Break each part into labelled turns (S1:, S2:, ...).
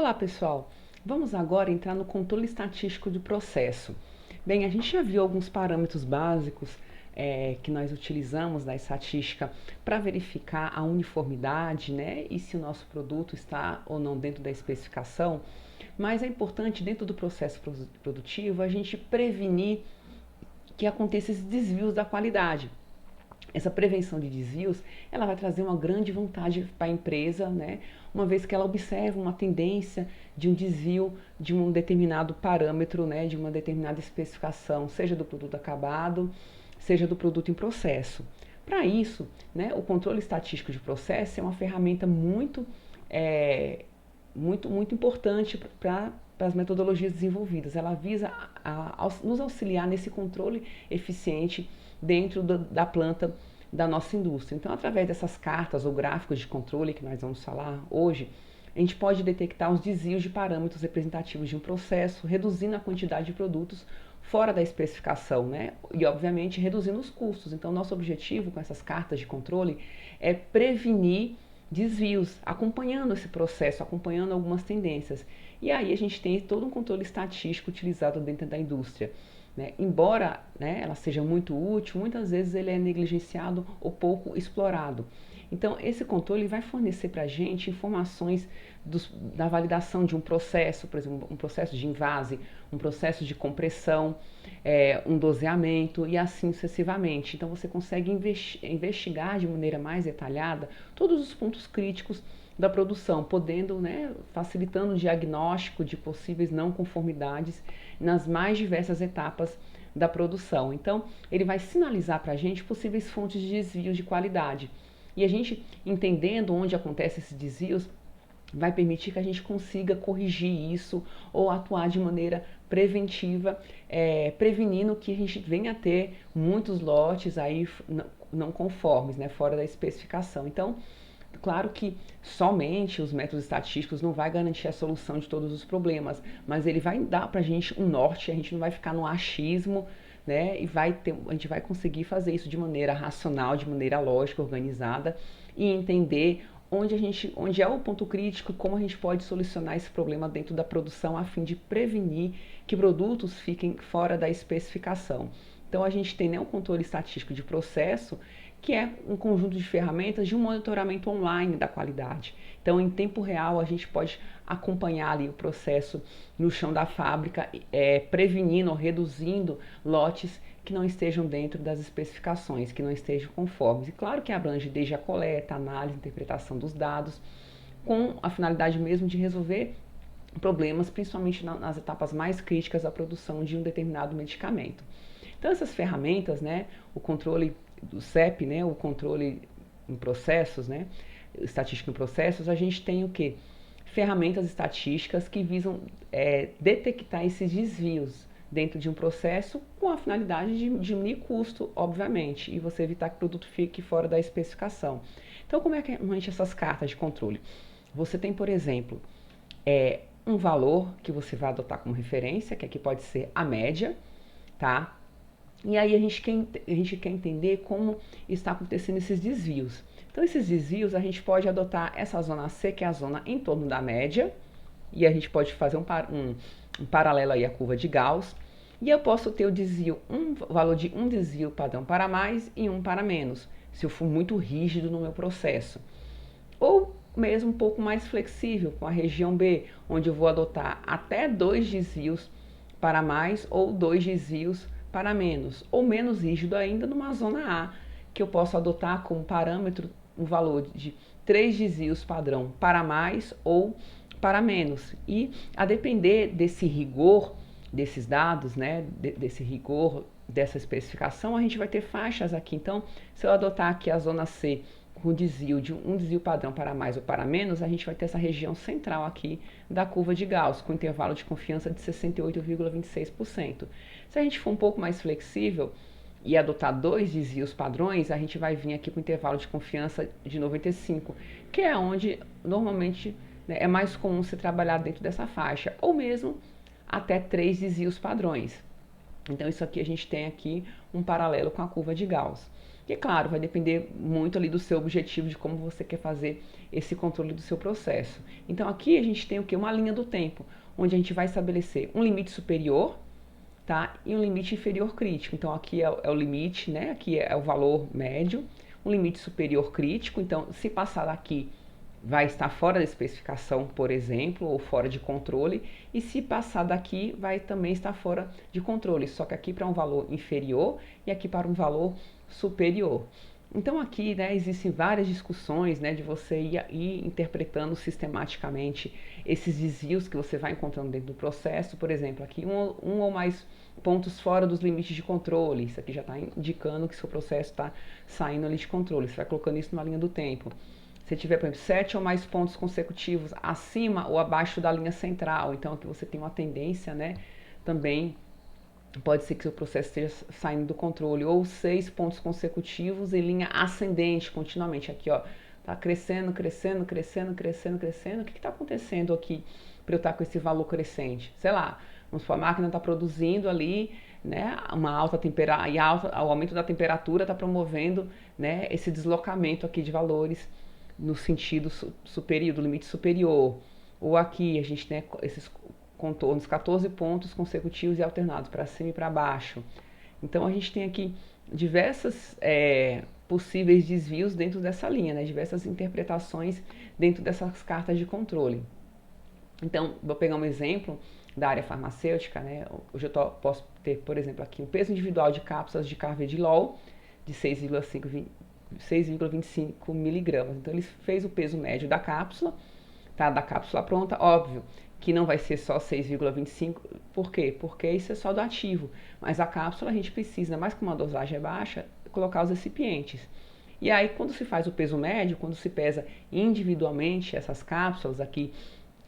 S1: Olá pessoal, vamos agora entrar no controle estatístico de processo. Bem, a gente já viu alguns parâmetros básicos que nós utilizamos da estatística para verificar a uniformidade, né, e se o nosso produto está ou não dentro da especificação, mas é importante dentro do processo produtivo a gente prevenir que aconteçam esses desvios da qualidade. Essa prevenção de desvios, ela vai trazer uma grande vantagem para a empresa, né? Uma vez que ela observa uma tendência de um desvio de um determinado parâmetro, né? De uma determinada especificação, seja do produto acabado, seja do produto em processo. Para isso, né, o controle estatístico de processo é uma ferramenta muito importante para as metodologias desenvolvidas. Ela visa nos auxiliar nesse controle eficiente dentro da planta da nossa indústria. Então, através dessas cartas ou gráficos de controle que nós vamos falar hoje, a gente pode detectar os desvios de parâmetros representativos de um processo, reduzindo a quantidade de produtos fora da especificação, né? E, obviamente, reduzindo os custos. Então, nosso objetivo com essas cartas de controle é prevenir desvios, acompanhando esse processo, acompanhando algumas tendências. E aí a gente tem todo um controle estatístico utilizado dentro da indústria. Né? Embora, né, ela seja muito útil, muitas vezes ele é negligenciado ou pouco explorado. Então, esse controle vai fornecer para a gente informações da validação de um processo, por exemplo, um processo de invase, um processo de compressão, um doseamento e assim sucessivamente. Então, você consegue investigar de maneira mais detalhada todos os pontos críticos da produção, podendo, né, facilitando o diagnóstico de possíveis não conformidades nas mais diversas etapas da produção. Então, ele vai sinalizar para a gente possíveis fontes de desvios de qualidade. E a gente, entendendo onde acontecem esses desvios, vai permitir que a gente consiga corrigir isso ou atuar de maneira preventiva, prevenindo que a gente venha a ter muitos lotes aí não conformes, né, fora da especificação. Então, claro que somente os métodos estatísticos não vai garantir a solução de todos os problemas, mas ele vai dar para a gente um norte, a gente não vai ficar no achismo, né? E a gente vai conseguir fazer isso de maneira racional, de maneira lógica, organizada e entender onde é o ponto crítico, como a gente pode solucionar esse problema dentro da produção a fim de prevenir que produtos fiquem fora da especificação. Então a gente tem, né, um controle estatístico de processo, que é um conjunto de ferramentas de um monitoramento online da qualidade. Então, em tempo real, a gente pode acompanhar ali o processo no chão da fábrica, prevenindo ou reduzindo lotes que não estejam dentro das especificações, que não estejam conformes. E claro que abrange desde a coleta, análise, interpretação dos dados, com a finalidade mesmo de resolver problemas, principalmente nas etapas mais críticas da produção de um determinado medicamento. Então, essas ferramentas, né, o controle do CEP, né, o controle em processos, né, estatística em processos, a gente tem o quê? Ferramentas estatísticas que visam detectar esses desvios dentro de um processo com a finalidade de diminuir custo, obviamente, e você evitar que o produto fique fora da especificação. Então, como é que realmente essas cartas de controle? Você tem, por exemplo, um valor que você vai adotar como referência, que aqui pode ser a média, tá? E aí a gente quer entender como está acontecendo esses desvios. Então, esses desvios, a gente pode adotar essa zona C, que é a zona em torno da média, e a gente pode fazer um paralelo aí à curva de Gauss, e eu posso ter o desvio, valor de um desvio padrão para mais e um para menos, se eu for muito rígido no meu processo. Ou mesmo um pouco mais flexível, com a região B, onde eu vou adotar até 2 desvios para mais ou 2 desvios para menos, ou menos rígido ainda numa zona A, que eu posso adotar como parâmetro um valor de 3 desvios padrão para mais ou para menos. E a depender desse rigor, desses dados, né, desse rigor, dessa especificação, a gente vai ter faixas aqui. Então, se eu adotar aqui a zona C com desvio de um desvio padrão para mais ou para menos, a gente vai ter essa região central aqui da curva de Gauss, com intervalo de confiança de 68,26%. Se a gente for um pouco mais flexível e adotar 2 desvios padrões, a gente vai vir aqui com intervalo de confiança de 95%, que é onde normalmente, né, é mais comum se trabalhar dentro dessa faixa, ou mesmo até 3 desvios padrões. Então isso aqui a gente tem aqui um paralelo com a curva de Gauss. E é claro, vai depender muito ali do seu objetivo, de como você quer fazer esse controle do seu processo. Então aqui a gente tem o que? Uma linha do tempo, onde a gente vai estabelecer um limite superior, tá? E um limite inferior crítico. Então aqui é o limite, né? Aqui é o valor médio, um limite superior crítico. Então se passar daqui vai estar fora da especificação, por exemplo, ou fora de controle, e se passar daqui vai também estar fora de controle, só que aqui para um valor inferior e aqui para um valor superior. Então aqui, né, existem várias discussões, né, de você ir interpretando sistematicamente esses desvios que você vai encontrando dentro do processo. Por exemplo, aqui um ou mais pontos fora dos limites de controle. Isso aqui já está indicando que seu processo está saindo ali de controle. Você vai colocando isso numa linha do tempo. Se tiver, por exemplo, 7 ou mais pontos consecutivos acima ou abaixo da linha central, então aqui você tem uma tendência, né, também pode ser que seu processo esteja saindo do controle, ou 6 pontos consecutivos em linha ascendente continuamente, aqui ó, tá crescendo, crescendo, crescendo, crescendo, crescendo. O que está acontecendo aqui para eu estar com esse valor crescente? Sei lá, vamos supor, a máquina está produzindo ali, né, uma alta temperatura, e o aumento da temperatura está promovendo, né, esse deslocamento aqui de valores no sentido superior, do limite superior. Ou aqui a gente tem esses contornos, 14 pontos consecutivos e alternados para cima e para baixo. Então a gente tem aqui diversas possíveis desvios dentro dessa linha, né? Diversas interpretações dentro dessas cartas de controle. Então, vou pegar um exemplo da área farmacêutica, né? Hoje eu posso ter, por exemplo, aqui um peso individual de cápsulas de carvedilol de 6,25 miligramas. Então ele fez o peso médio da cápsula, tá? Da cápsula pronta, óbvio que não vai ser só 6,25, por quê? Porque isso é só do ativo, mas a cápsula a gente precisa, mais que uma dosagem é baixa, colocar os recipientes. E aí quando se faz o peso médio, quando se pesa individualmente essas cápsulas aqui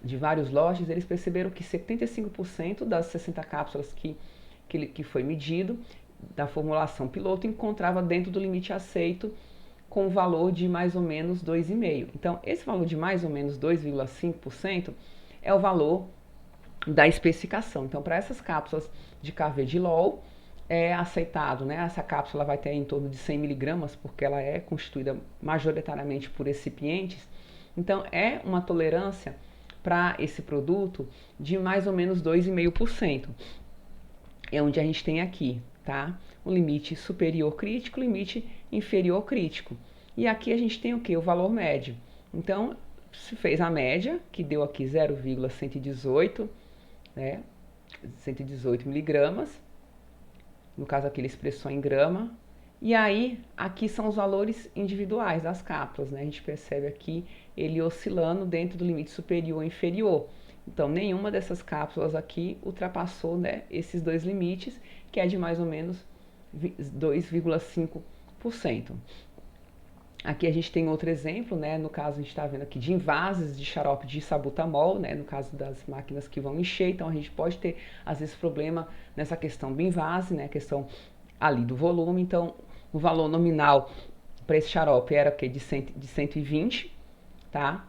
S1: de vários lotes, eles perceberam que 75% das 60 cápsulas que foi medido da formulação piloto encontrava dentro do limite aceito com o valor de mais ou menos 2,5%. Então, esse valor de mais ou menos 2,5% é o valor da especificação. Então, para essas cápsulas de carvedilol, é aceitado, né? Essa cápsula vai ter em torno de 100 miligramas, porque ela é constituída majoritariamente por recipientes. Então, é uma tolerância para esse produto de mais ou menos 2,5%. É onde a gente tem aqui, tá? O limite superior crítico, limite inferior crítico. E aqui a gente tem o que? O valor médio. Então, se fez a média, que deu aqui 0,118, né? 118 miligramas. No caso aqui ele expressou em grama. E aí, aqui são os valores individuais das cápsulas, né? A gente percebe aqui ele oscilando dentro do limite superior e inferior. Então, nenhuma dessas cápsulas aqui ultrapassou, né, esses dois limites, que é de mais ou menos 2,5%. Aqui a gente tem outro exemplo, né? No caso a gente está vendo aqui de envases de xarope de sabutamol, né? No caso das máquinas que vão encher, então a gente pode ter às vezes problema nessa questão do envase, né? A questão ali do volume. Então o valor nominal para esse xarope era o quê? De 120, tá?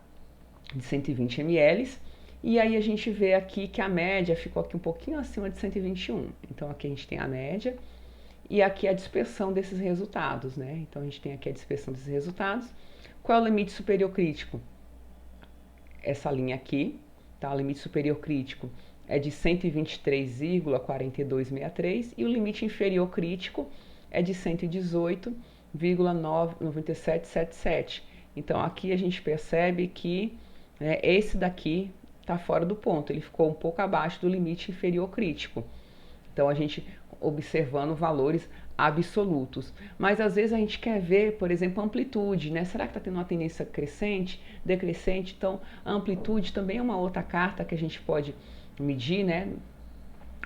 S1: De 120 ml. E aí a gente vê aqui que a média ficou aqui um pouquinho acima de 121. Então aqui a gente tem a média. E aqui a dispersão desses resultados, né? Então a gente tem aqui a dispersão desses resultados. Qual é o limite superior crítico? Essa linha aqui, tá? O limite superior crítico é de 123,4263 e o limite inferior crítico é de 118,9777. Então aqui a gente percebe que, né, esse daqui está fora do ponto, ele ficou um pouco abaixo do limite inferior crítico. Então a gente observando valores absolutos. Mas às vezes a gente quer ver, por exemplo, a amplitude, né? Será que está tendo uma tendência crescente, decrescente? Então a amplitude também é uma outra carta que a gente pode medir, né?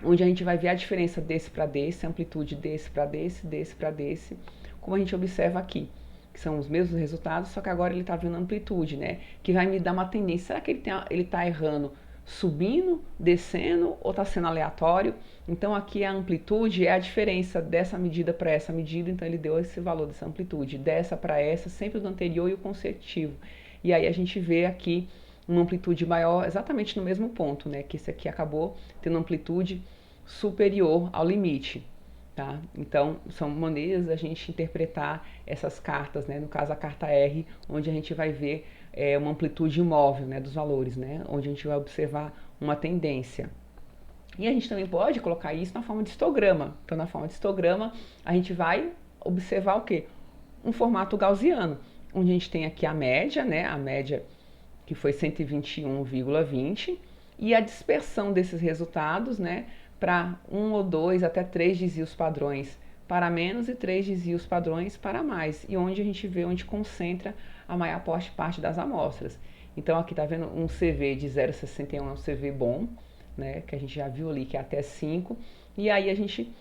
S1: Onde a gente vai ver a diferença desse para desse, a amplitude desse para desse, desse para desse, como a gente observa aqui, que são os mesmos resultados, só que agora ele está vendo amplitude, né? Que vai me dar uma tendência. Será que ele está errando subindo, descendo ou está sendo aleatório? Então aqui a amplitude é a diferença dessa medida para essa medida, então ele deu esse valor dessa amplitude, dessa para essa, sempre do anterior e o consecutivo. E aí a gente vê aqui uma amplitude maior exatamente no mesmo ponto, né? Que esse aqui acabou tendo amplitude superior ao limite. tá? Então, são maneiras da gente interpretar essas cartas, né? No caso, a carta R, onde a gente vai ver uma amplitude móvel, né, dos valores, né? Onde a gente vai observar uma tendência. E a gente também pode colocar isso na forma de histograma. Então, na forma de histograma, a gente vai observar o quê? Um formato gaussiano, onde a gente tem aqui a média, né? A média que foi 121,20, e a dispersão desses resultados, né? Para um ou dois, até três desvios padrões para menos e três desvios padrões para mais. E onde a gente vê onde concentra a maior parte das amostras. Então, aqui está vendo um CV de 0,61, é um CV bom, né, que a gente já viu ali, que é até 5, e aí a gente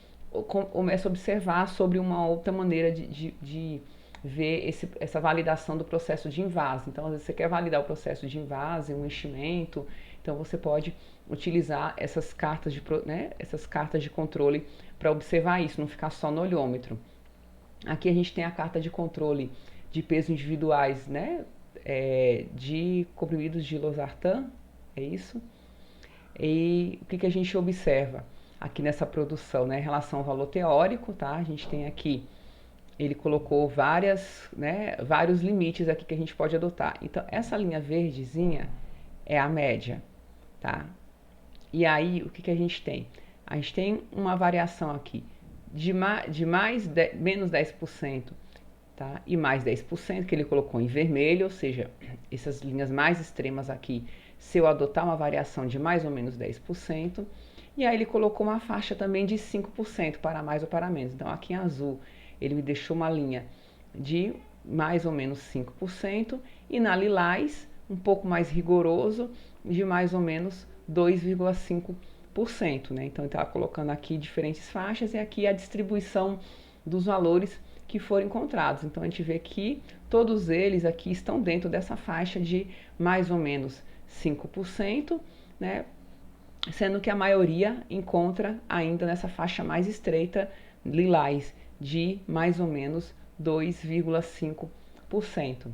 S1: começa a observar sobre uma outra maneira de ver essa validação do processo de invase. Então, às vezes você quer validar o processo de invase, um enchimento, então você pode utilizar essas cartas essas cartas de controle para observar isso, não ficar só no olhômetro. Aqui a gente tem a carta de controle de peso individuais, né, de comprimidos de losartan, é isso? E o que a gente observa aqui nessa produção, né, em relação ao valor teórico, tá? A gente tem aqui, ele colocou vários limites aqui que a gente pode adotar. Então, essa linha verdezinha é a média, tá? E aí, o que a gente tem? A gente tem uma variação aqui de menos 10%, tá? E mais 10%, que ele colocou em vermelho, ou seja, essas linhas mais extremas aqui, se eu adotar uma variação de mais ou menos 10%, e aí ele colocou uma faixa também de 5% para mais ou para menos. Então, aqui em azul, ele me deixou uma linha de mais ou menos 5%, e na lilás, um pouco mais rigoroso, de mais ou menos 2,5%, né? Então, ele está colocando aqui diferentes faixas, e aqui a distribuição dos valores que foram encontrados. Então, a gente vê que todos eles aqui estão dentro dessa faixa de mais ou menos 5%, né? Sendo que a maioria encontra ainda nessa faixa mais estreita, lilás, de mais ou menos 2,5%.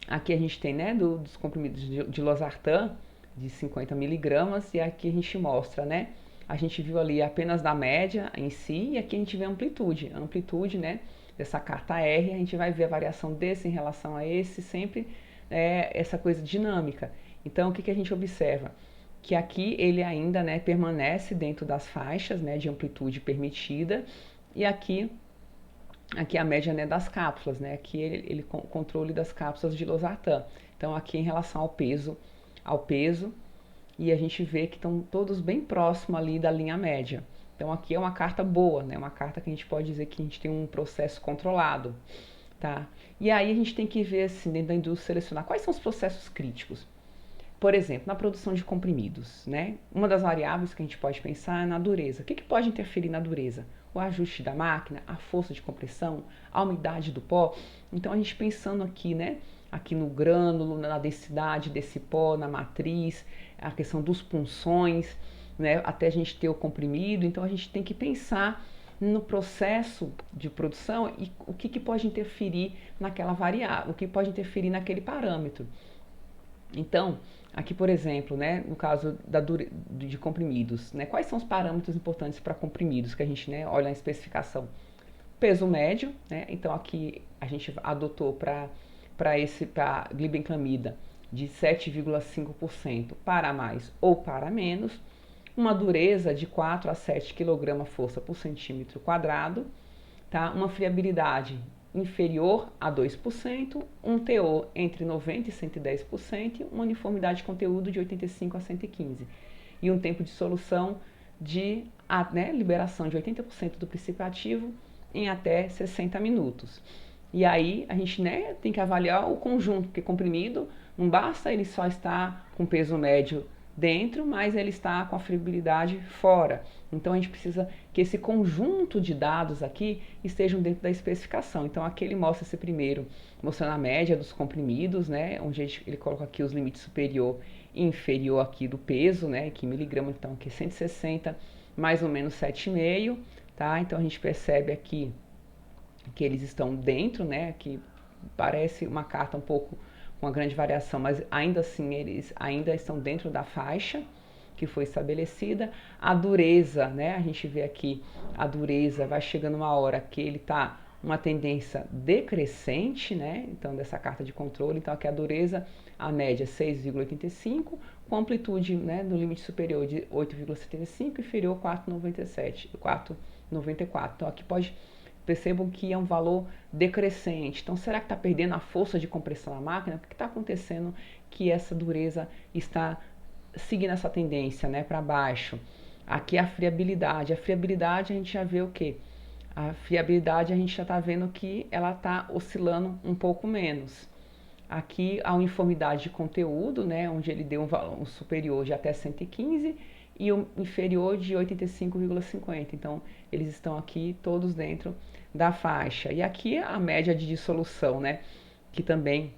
S1: Aqui a gente tem, né, dos comprimidos de losartan, de 50 miligramas, e aqui a gente mostra, né, a gente viu ali apenas da média em si, e aqui a gente vê a amplitude, né, dessa carta R, a gente vai ver a variação desse em relação a esse, sempre essa coisa dinâmica. Então, o que a gente observa? Que aqui ele ainda, né, permanece dentro das faixas, né, de amplitude permitida, e aqui a média, né, das cápsulas, né, aqui ele controle das cápsulas de losartan. Então, aqui em relação ao peso, e a gente vê que estão todos bem próximos ali da linha média. Então, aqui é uma carta boa, né, uma carta que a gente pode dizer que a gente tem um processo controlado, tá? E aí a gente tem que ver, assim, dentro da indústria, selecionar quais são os processos críticos. Por exemplo, na produção de comprimidos, né? Uma das variáveis que a gente pode pensar é na dureza. O que pode interferir na dureza? O ajuste da máquina, a força de compressão, a umidade do pó. Então, a gente pensando aqui, né? Aqui no grânulo, na densidade desse pó, na matriz, a questão dos punções, né? Até a gente ter o comprimido. Então, a gente tem que pensar no processo de produção e o que pode interferir naquela variável, o que pode interferir naquele parâmetro. Então, aqui, por exemplo, né, no caso de comprimidos, né, quais são os parâmetros importantes para comprimidos que a gente, né, olha na especificação? Peso médio, né, então aqui a gente adotou para glibenclamida de 7,5% para mais ou para menos, uma dureza de 4 a 7 kg força por centímetro quadrado, tá? Uma friabilidade inferior a 2%, um teor entre 90% e 110%, uma uniformidade de conteúdo de 85 a 115. E um tempo de solução de liberação de 80% do princípio ativo em até 60 minutos. E aí a gente, né, tem que avaliar o conjunto, porque comprimido não basta ele só estar com peso médio dentro, mas ele está com a friabilidade fora. Então a gente precisa que esse conjunto de dados aqui estejam dentro da especificação. Então aqui ele mostra esse primeiro, mostrando a média dos comprimidos, né, onde ele coloca aqui os limites superior e inferior aqui do peso, né, aqui em miligrama, então aqui 160, mais ou menos 7,5, tá? Então a gente percebe aqui que eles estão dentro, né, que parece uma carta um pouco com uma grande variação, mas ainda assim eles ainda estão dentro da faixa. que foi estabelecida, a dureza, né? A gente vê aqui a dureza, vai chegando uma hora que ele está uma tendência decrescente, né? Então, dessa carta de controle, então aqui a dureza, a média 6,85, com amplitude, né, no limite superior de 8,75, inferior 4,97, 4,94. Então, aqui percebam que é um valor decrescente. Então, será que está perdendo a força de compressão na máquina? O que está acontecendo que essa dureza está seguindo essa tendência, né, para baixo? Aqui a friabilidade. A friabilidade a gente já vê o quê? A friabilidade a gente já está vendo que ela está oscilando um pouco menos. Aqui a uniformidade de conteúdo, né, onde ele deu um valor superior de até 115 e o inferior de 85,50. Então, eles estão aqui todos dentro da faixa. E aqui a média de dissolução, né, que também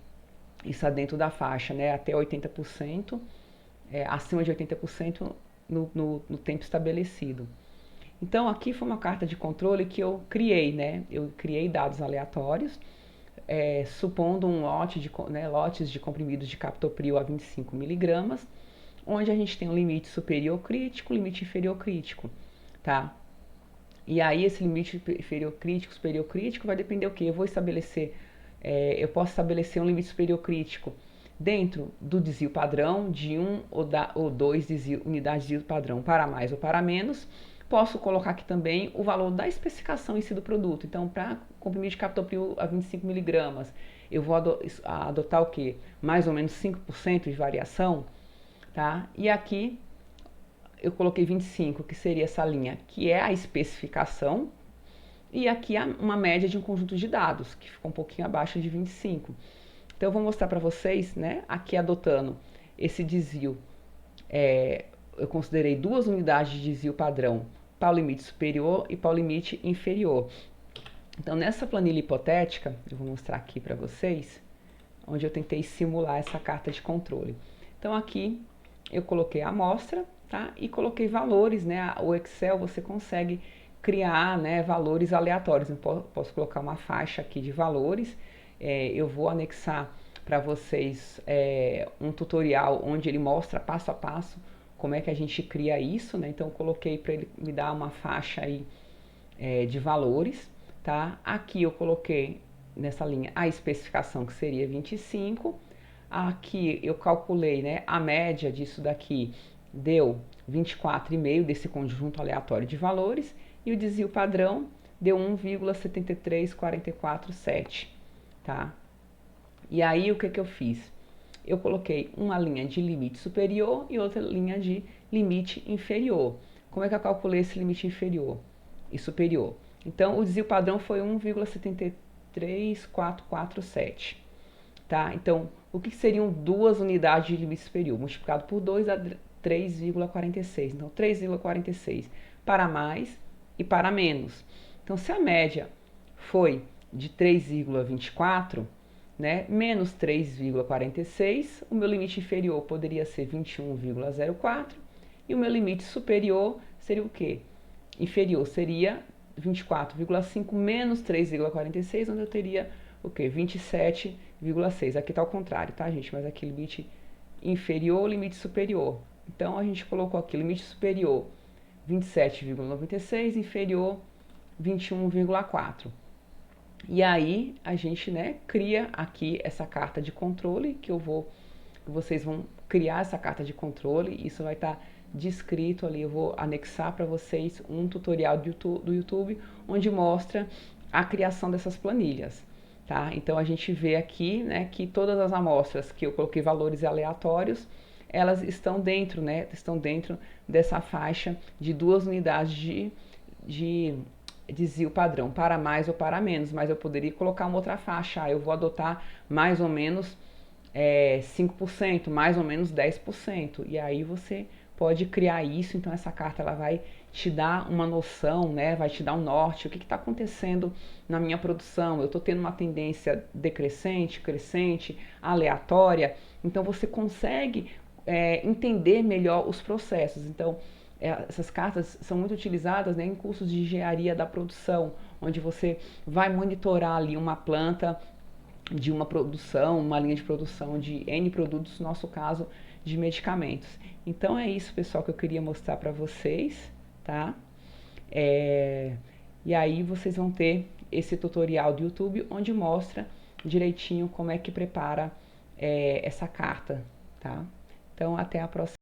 S1: está dentro da faixa, né, até 80%, acima de 80% no tempo estabelecido. Então, aqui foi uma carta de controle que eu criei, né? Eu criei dados aleatórios, supondo um lotes de comprimidos de captopril a 25 miligramas, onde a gente tem um limite superior crítico, limite inferior crítico, tá? E aí esse limite inferior crítico, superior crítico vai depender o quê? Eu posso estabelecer um limite superior crítico dentro do desvio padrão de 1 ou 2 unidades de desvio padrão, para mais ou para menos. Posso colocar aqui também o valor da especificação em si do produto. Então, para comprimido de captopril a 25 miligramas, eu vou adotar o quê? Mais ou menos 5% de variação, tá? E aqui eu coloquei 25, que seria essa linha, que é a especificação, e aqui uma média de um conjunto de dados, que ficou um pouquinho abaixo de 25. Então, eu vou mostrar para vocês, né, aqui adotando esse desvio, eu considerei 2 unidades de desvio padrão para o limite superior e para o limite inferior. Então, nessa planilha hipotética, eu vou mostrar aqui para vocês, onde eu tentei simular essa carta de controle. Então, aqui eu coloquei a amostra, tá? E coloquei valores, né? O Excel você consegue criar, né, valores aleatórios. Eu posso colocar uma faixa aqui de valores. Eu vou anexar para vocês um tutorial onde ele mostra passo a passo como é que a gente cria isso, né? Então eu coloquei para ele me dar uma faixa aí de valores, tá? Aqui eu coloquei nessa linha a especificação, que seria 25. Aqui eu calculei, né, a média disso daqui deu 24,5 desse conjunto aleatório de valores, e o desvio padrão deu 1,73447, tá? E aí o que eu fiz? Eu coloquei uma linha de limite superior e outra linha de limite inferior. Como é que eu calculei esse limite inferior e superior? Então, o desvio padrão foi 1,73447, tá? Então, o que seriam 2 unidades de limite superior? Multiplicado por 2 dá 3,46. Então, 3,46 para mais e para menos. Então, se a média foi de 3,24, né, menos 3,46, o meu limite inferior poderia ser 21,04 e o meu limite superior seria o quê? Inferior seria 24,5 menos 3,46, onde eu teria o quê? 27,6. Aqui está ao contrário, tá, gente? Mas aqui limite inferior, limite superior. Então, a gente colocou aqui limite superior 27,96, inferior 21,4. E aí a gente, né, cria aqui essa carta de controle que vocês vão criar essa carta de controle. Isso vai estar descrito ali. Eu vou anexar para vocês um tutorial do YouTube onde mostra a criação dessas planilhas, tá? Então a gente vê aqui, né, que todas as amostras que eu coloquei valores aleatórios, elas estão dentro, né, estão dentro dessa faixa de 2 unidades de desvio padrão, para mais ou para menos, mas eu poderia colocar uma outra faixa. Eu vou adotar mais ou menos 5%, mais ou menos 10%, e aí você pode criar isso. Então essa carta ela vai te dar uma noção, né? Vai te dar um norte, o que está acontecendo na minha produção. Eu estou tendo uma tendência decrescente, crescente, aleatória, então você consegue entender melhor os processos. Então essas cartas são muito utilizadas, né, em cursos de engenharia da produção, onde você vai monitorar ali uma planta de uma produção, uma linha de produção de N produtos, no nosso caso, de medicamentos. Então é isso, pessoal, que eu queria mostrar para vocês, tá? E aí vocês vão ter esse tutorial do YouTube, onde mostra direitinho como é que prepara essa carta, tá? Então até a próxima.